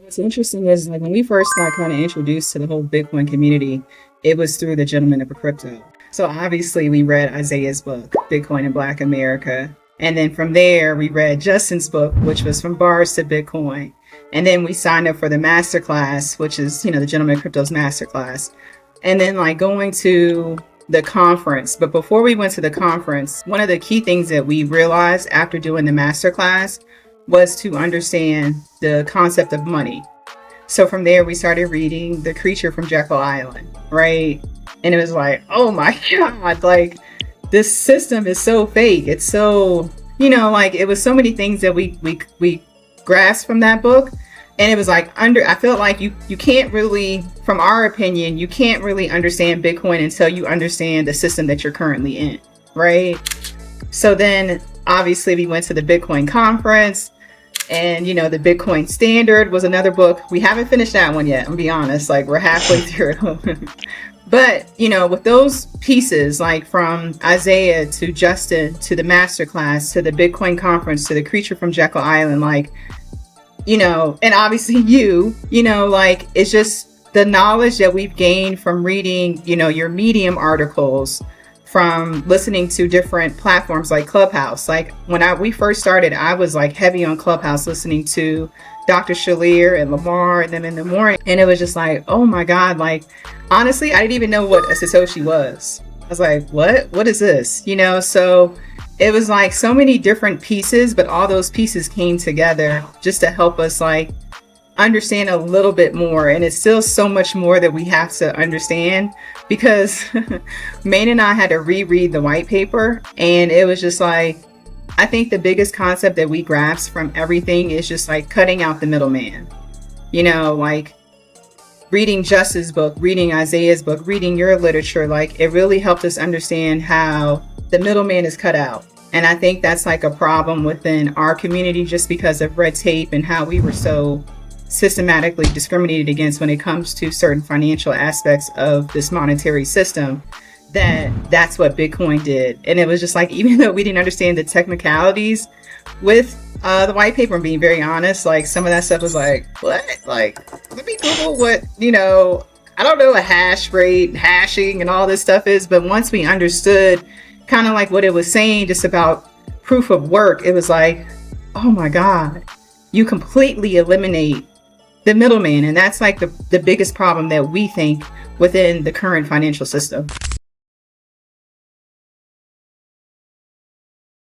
What's interesting is like when we first got kind of introduced to the whole Bitcoin community, it was through the Gentleman of Crypto. So obviously we read Isaiah's book, Bitcoin in Black America. And then from there, we read Justin's book, which was From Bars to Bitcoin. And then we signed up for the masterclass, which is, the Gentleman of Crypto's masterclass. And then like going to the conference. But before we went to the conference, one of the key things that we realized after doing the masterclass was to understand the concept of money. So from there, we started reading The Creature from Jekyll Island, right? And it was like, oh my God, like this system is so fake. It's so, like it was so many things that we grasped from that book. And it was like I felt like you can't really, from our opinion, you can't really understand Bitcoin until you understand the system that you're currently in, right? So then obviously we went to the Bitcoin conference. And, the Bitcoin Standard was another book. We haven't finished that one yet, I'll be honest. Like, we're halfway through it. But, with those pieces, like from Isaiah to Justin to the masterclass to the Bitcoin conference to the Creature from Jekyll Island, like, and obviously like, it's just the knowledge that we've gained from reading, your Medium articles, from listening to different platforms like Clubhouse. Like when we first started, I was like heavy on Clubhouse, listening to Dr. Shalir and Lamar and them in the morning. And it was just like, oh my God, like, honestly, I didn't even know what a Satoshi was. I was like, what is this? So it was like so many different pieces, but all those pieces came together just to help us like understand a little bit more. And it's still so much more that we have to understand, because Maine and I had to reread the white paper, and it was just like, I think the biggest concept that we grasp from everything is just like cutting out the middleman. Like reading Justin's book, reading Isaiah's book, reading your literature, like it really helped us understand how the middleman is cut out. And I think that's like a problem within our community, just because of red tape and how we were so systematically discriminated against when it comes to certain financial aspects of this monetary system. That's what Bitcoin did. And it was just like, even though we didn't understand the technicalities with the white paper, and being very honest, like some of that stuff was like, what? Like, let me Google what, I don't know, a hash rate, hashing and all this stuff is. But once we understood kind of like what it was saying just about proof of work, it was like, oh my God, you completely eliminate the middleman. And that's like the biggest problem that we think within the current financial system.